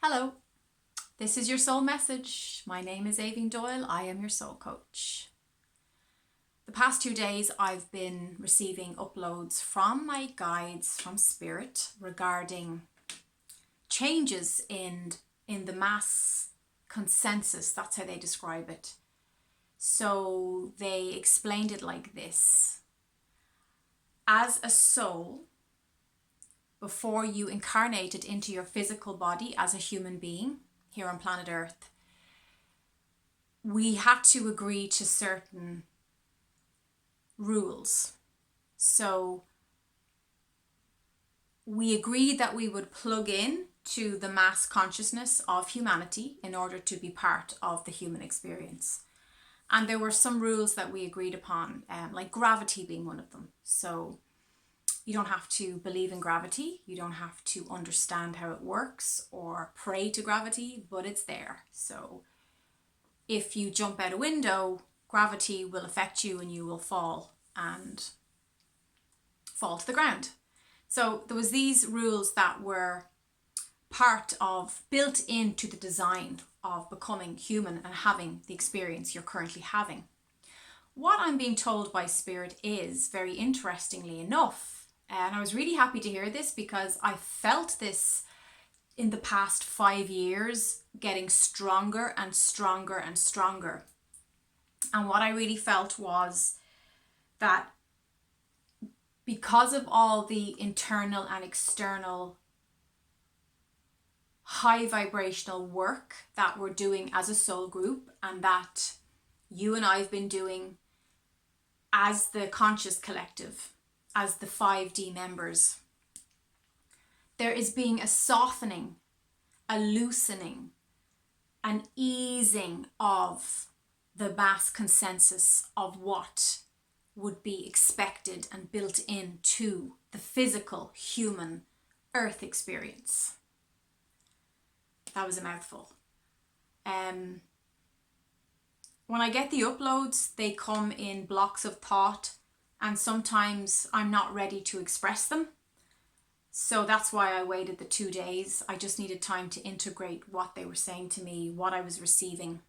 Hello, this is your soul message. My name is Avian Doyle. I am your soul coach. The past 2 days, I've been receiving uploads from my guides from Spirit regarding changes in the mass consensus. That's how they describe it. So they explained it like this. As a soul, before you incarnated into your physical body as a human being here on planet Earth, we had to agree to certain rules. So we agreed that we would plug in to the mass consciousness of humanity in order to be part of the human experience. And there were some rules that we agreed upon, like gravity being one of them. So you don't have to believe in gravity. You don't have to understand how it works or pray to gravity, but it's there. So if you jump out a window, gravity will affect you and you will fall to the ground. So there was these rules that were built into the design of becoming human and having the experience you're currently having. What I'm being told by Spirit is, very interestingly enough, and I was really happy to hear this because I felt this in the past 5 years getting stronger and stronger and stronger. And what I really felt was that because of all the internal and external high vibrational work that we're doing as a soul group, and that you and I have been doing as the conscious collective, as the 5D members, there is being a softening, a loosening, an easing of the mass consensus of what would be expected and built into the physical human earth experience. That was a mouthful. When I get the uploads, they come in blocks of thought, and sometimes I'm not ready to express them. So that's why I waited the 2 days. I just needed time to integrate what they were saying to me, what I was receiving.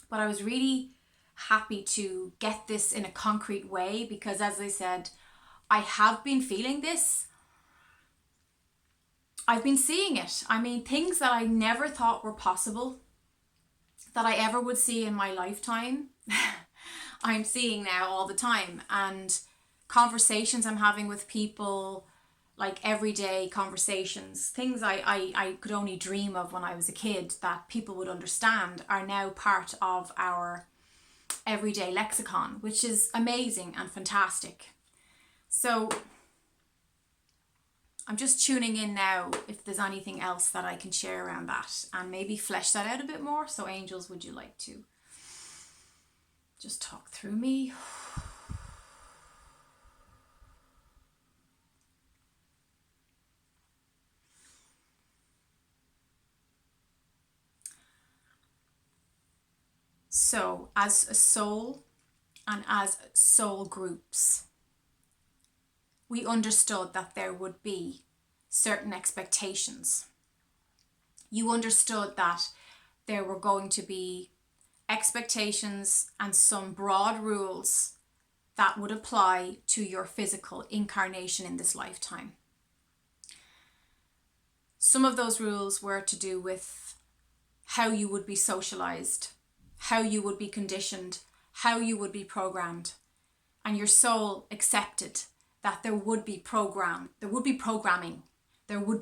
But I was really happy to get this in a concrete way because, as I said, I have been feeling this. I've been seeing it. I mean, things that I never thought were possible, that I ever would see in my lifetime, I'm seeing now all the time. And conversations I'm having with people, like everyday conversations, things I could only dream of when I was a kid that people would understand, are now part of our everyday lexicon, which is amazing and fantastic. So I'm just tuning in now if there's anything else that I can share around that and maybe flesh that out a bit more. So angels, would you like to just talk through me? So as a soul and as soul groups, we understood that there would be certain expectations. You understood that there were going to be expectations and some broad rules that would apply to your physical incarnation in this lifetime. Some of those rules were to do with how you would be socialized, how you would be conditioned, how you would be programmed. And your soul accepted that there would be programming, there would be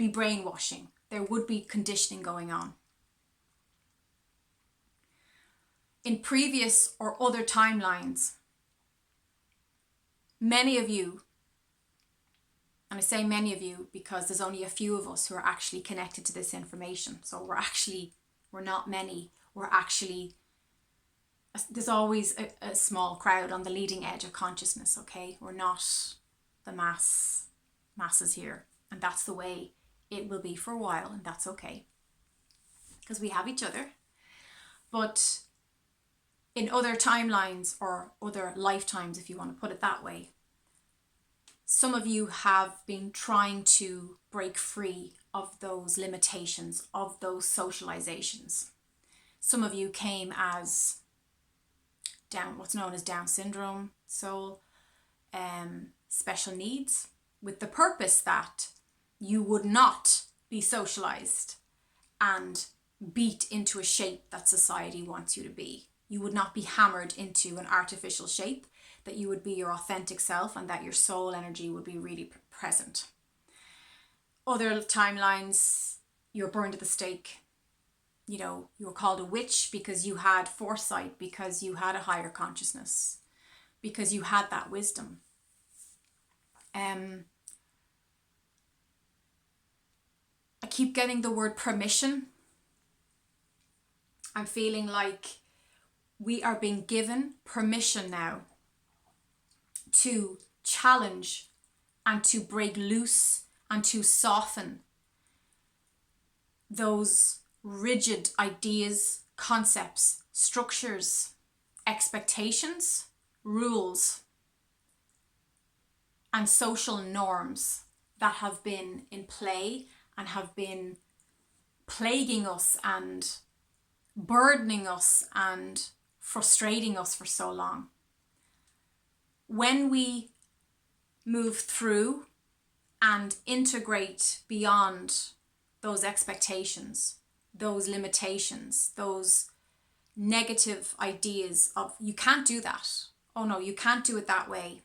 brainwashing, there would be conditioning going on. In previous or other timelines, many of you, and I say many of you because there's only a few of us who are actually connected to this information. So we're not many. There's always a small crowd on the leading edge of consciousness, okay? We're not the masses here. And that's the way it will be for a while, and that's okay. Because we have each other. But in other timelines or other lifetimes, if you want to put it that way, some of you have been trying to break free of those limitations, of those socializations. Some of you came as what's known as Down syndrome, soul, special needs, with the purpose that you would not be socialized and beat into a shape that society wants you to be. You would not be hammered into an artificial shape, that you would be your authentic self and that your soul energy would be really present. Other timelines, you're burned at the stake. You know, you were called a witch because you had foresight, because you had a higher consciousness, because you had that wisdom. I keep getting the word permission. I'm feeling like we are being given permission now to challenge and to break loose and to soften those rigid ideas, concepts, structures, expectations, rules, and social norms that have been in play and have been plaguing us and burdening us and frustrating us for so long. When we move through and integrate beyond those expectations, those limitations, those negative ideas of, you can't do that. Oh no, you can't do it that way.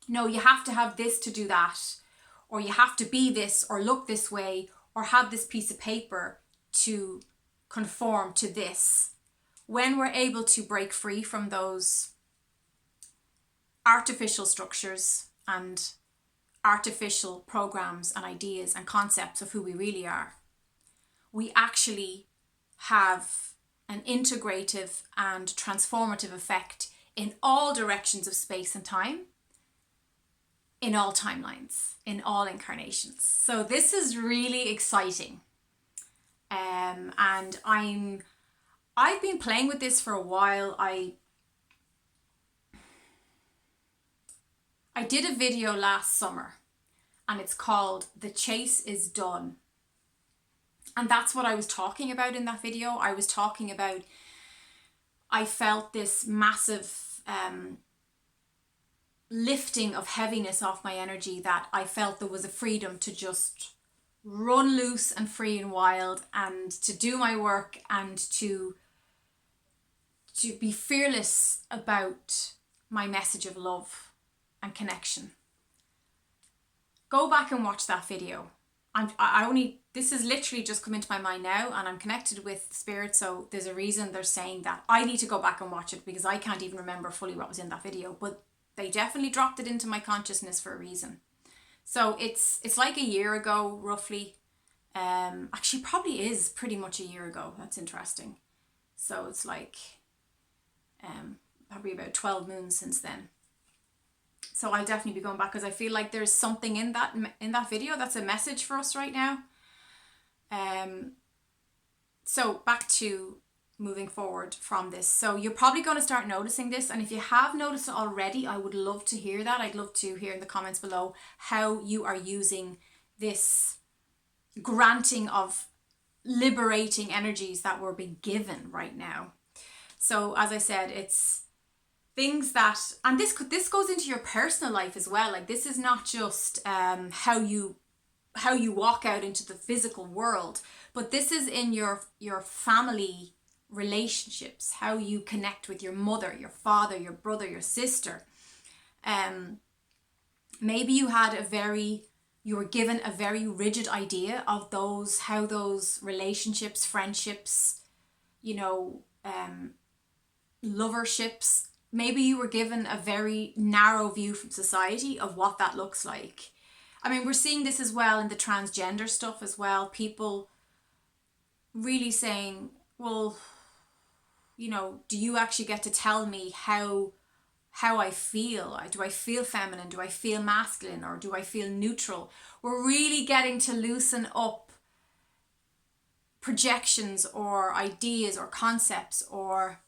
No, you have to have this to do that. Or you have to be this or look this way or have this piece of paper to conform to this. When we're able to break free from those artificial structures and artificial programs and ideas and concepts of who we really are, we actually have an integrative and transformative effect in all directions of space and time, in all timelines, in all incarnations. So this is really exciting. And I've been playing with this for a while. I did a video last summer and it's called The Chase is Done. And that's what I was talking about in that video. I was talking about, I felt this massive lifting of heaviness off my energy, that I felt there was a freedom to just run loose and free and wild and to do my work and to be fearless about my message of love and connection. Go back and watch that video. This has literally just come into my mind now, and I'm connected with spirit, so there's a reason they're saying that. I need to go back and watch it because I can't even remember fully what was in that video, but they definitely dropped it into my consciousness for a reason. So it's like a year ago, roughly. Actually, probably is pretty much a year ago. That's interesting. So it's like probably about 12 moons since then. So I'll definitely be going back because I feel like there's something in that video that's a message for us right now. So back to moving forward from this. So you're probably going to start noticing this, and if you have noticed it already, I would love to hear that. I'd love to hear in the comments below how you are using this granting of liberating energies that we're being given right now. So as I said, it's things that, and this goes into your personal life as well. Like, this is not just how you walk out into the physical world, but this is in your family relationships, how you connect with your mother, your father, your brother, your sister. Maybe you were given a very rigid idea of how those relationships, friendships, loverships, maybe you were given a very narrow view from society of what that looks like. I mean, we're seeing this as well in the transgender stuff as well. People really saying, well, do you actually get to tell me how I feel? Do I feel feminine? Do I feel masculine? Or do I feel neutral? We're really getting to loosen up projections or ideas or concepts or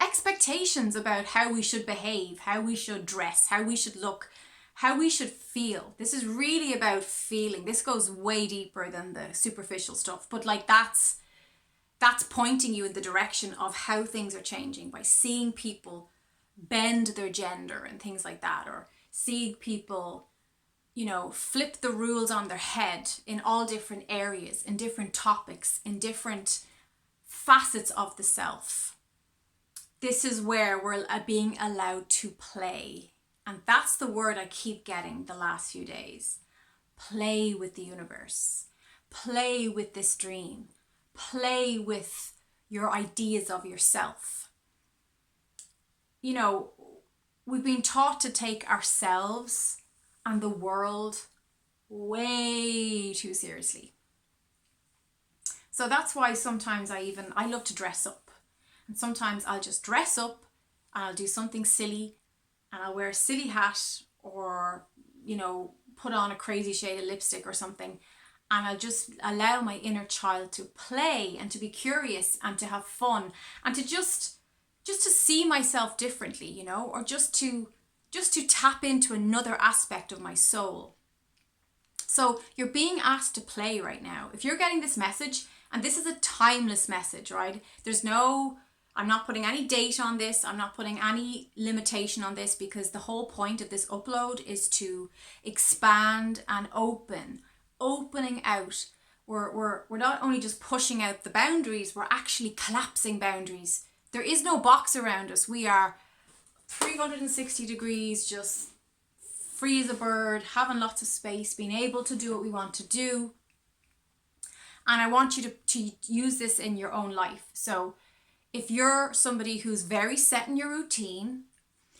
expectations about how we should behave, how we should dress, how we should look, how we should feel. This is really about feeling. This goes way deeper than the superficial stuff, but like that's pointing you in the direction of how things are changing by seeing people bend their gender and things like that, or seeing people, you know, flip the rules on their head in all different areas, in different topics, in different facets of the self. This is where we're being allowed to play. And that's the word I keep getting the last few days. Play with the universe. Play with this dream. Play with your ideas of yourself. You know, we've been taught to take ourselves and the world way too seriously. So that's why sometimes I love to dress up. And sometimes I'll just dress up and I'll do something silly and I'll wear a silly hat or, you know, put on a crazy shade of lipstick or something. And I'll just allow my inner child to play and to be curious and to have fun and to just to see myself differently, you know, or just to tap into another aspect of my soul. So you're being asked to play right now. If you're getting this message, and this is a timeless message, right? I'm not putting any date on this. I'm not putting any limitation on this, because the whole point of this upload is to expand and opening out. We're not only just pushing out the boundaries, we're actually collapsing boundaries. There is no box around us. We are 360 degrees, just free as a bird, having lots of space, being able to do what we want to do. And I want you to use this in your own life. So if you're somebody who's very set in your routine,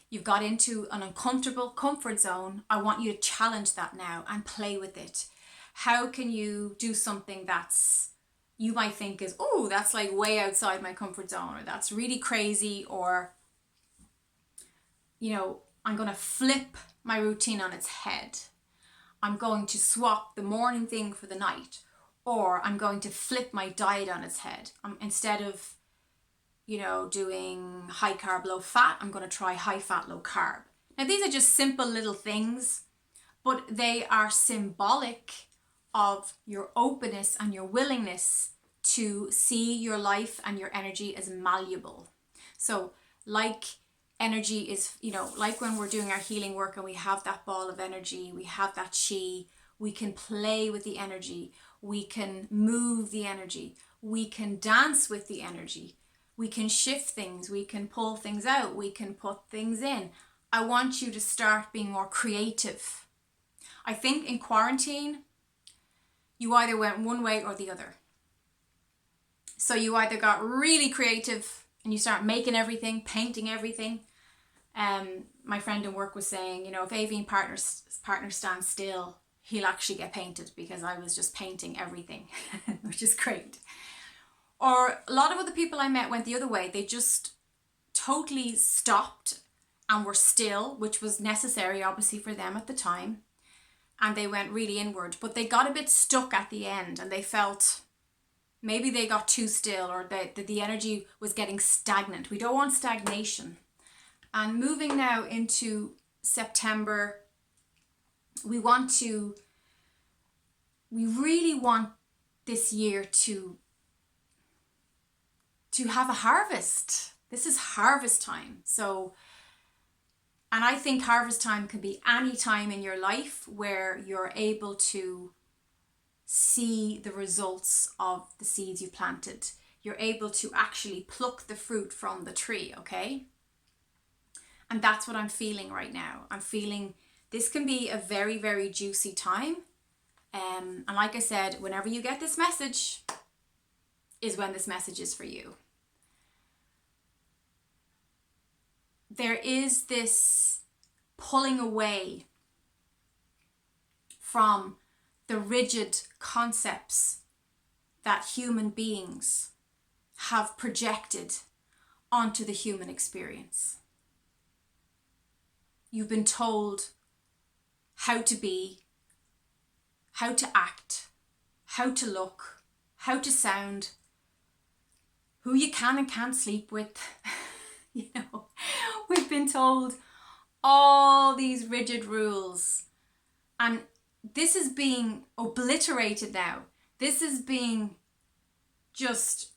you've got into an uncomfortable comfort zone, I want you to challenge that now and play with it. How can you do something that's, you might think is, oh, that's like way outside my comfort zone, or that's really crazy, or, you know, I'm going to flip my routine on its head. I'm going to swap the morning thing for the night, or I'm going to flip my diet on its head. Instead of, you know, doing high carb, low fat, I'm going to try high fat, low carb. Now, these are just simple little things, but they are symbolic of your openness and your willingness to see your life and your energy as malleable. So like energy is, you know, like when we're doing our healing work and we have that ball of energy, we have that chi, we can play with the energy, we can move the energy, we can dance with the energy, we can shift things, we can pull things out, we can put things in. I want you to start being more creative. I think in quarantine, you either went one way or the other. So you either got really creative and you start making everything, painting everything. My friend in work was saying, you know, if Aveen partner stands still, he'll actually get painted, because I was just painting everything, which is great. Or a lot of other people I met went the other way. They just totally stopped and were still, which was necessary obviously for them at the time. And they went really inward, but they got a bit stuck at the end, and they felt maybe they got too still, or the energy was getting stagnant. We don't want stagnation. And moving now into September, we really want this year to have a harvest. This is harvest time. So, and I think harvest time can be any time in your life where you're able to see the results of the seeds you planted. You're able to actually pluck the fruit from the tree, okay? And that's what I'm feeling right now. I'm feeling this can be a very, very juicy time. And like I said, whenever you get this message is when this message is for you. There is this pulling away from the rigid concepts that human beings have projected onto the human experience. You've been told how to be, how to act, how to look, how to sound, who you can and can't sleep with. You know, we've been told all these rigid rules. And this is being obliterated now. This is being just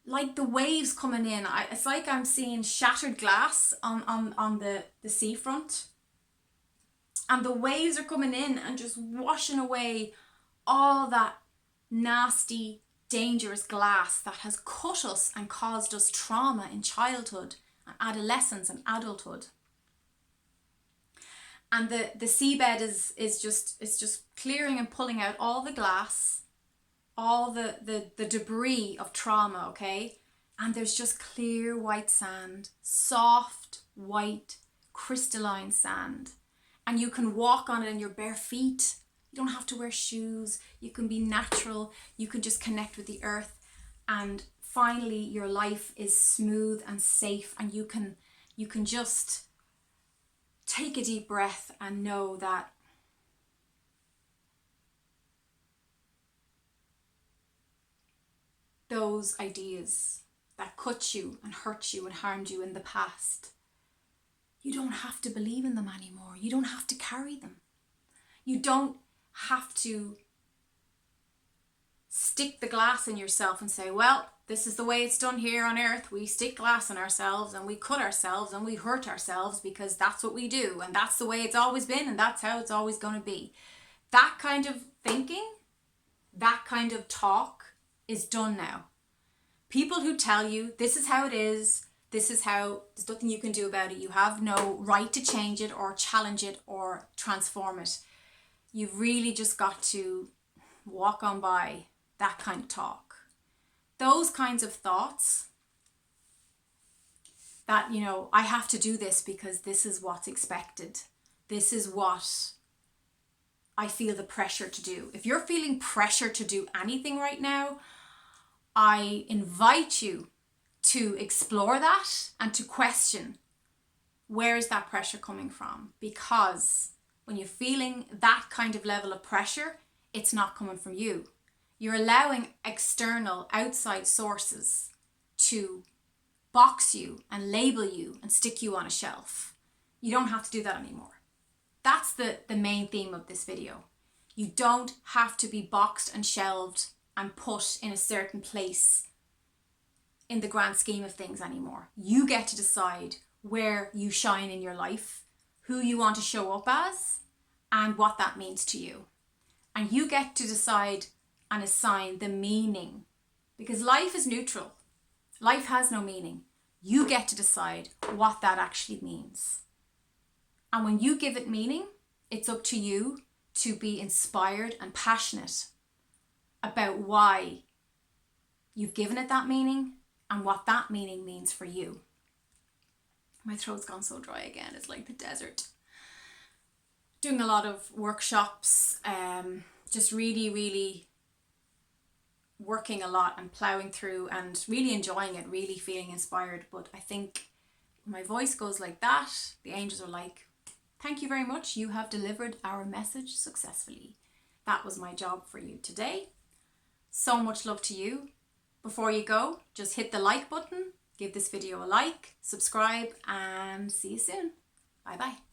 like the waves coming in. It's like I'm seeing shattered glass on the seafront. And the waves are coming in and just washing away all that nasty, dangerous glass that has cut us and caused us trauma in childhood and adolescence and adulthood. And the seabed is just clearing and pulling out all the glass, all the debris of trauma, okay? And there's just clear white sand, soft, white, crystalline sand. And you can walk on it in your bare feet. You don't have to wear shoes. You can be natural. You can just connect with the earth. And finally, your life is smooth and safe. And you can just take a deep breath and know that those ideas that cut you and hurt you and harmed you in the past, you don't have to believe in them anymore. You don't have to carry them. You don't have to stick the glass in yourself and say, well, this is the way it's done here on earth. We stick glass in ourselves and we cut ourselves and we hurt ourselves because that's what we do. And that's the way it's always been and that's how it's always going to be. That kind of thinking, that kind of talk is done now. People who tell you this is how it is, this is how, there's nothing you can do about it. You have no right to change it or challenge it or transform it. You've really just got to walk on by that kind of talk. Those kinds of thoughts that, you know, I have to do this because this is what's expected. This is what I feel the pressure to do. If you're feeling pressure to do anything right now, I invite you to explore that and to question, where is that pressure coming from? Because when you're feeling that kind of level of pressure, it's not coming from you. You're allowing external, outside sources to box you and label you and stick you on a shelf. You don't have to do that anymore. That's the main theme of this video. You don't have to be boxed and shelved and put in a certain place in the grand scheme of things anymore. You get to decide where you shine in your life, who you want to show up as, and what that means to you. And you get to decide and assign the meaning, because life is neutral. Life has no meaning. You get to decide what that actually means. And when you give it meaning, it's up to you to be inspired and passionate about why you've given it that meaning and what that meaning means for you. My throat's gone so dry again, it's like the desert. Doing a lot of workshops, just really working a lot and ploughing through and really enjoying it, really feeling inspired. But I think my voice goes like that. The angels are like, thank you very much. You have delivered our message successfully. That was my job for you today. So much love to you. Before you go, just hit the like button, give this video a like, subscribe, and see you soon. Bye bye.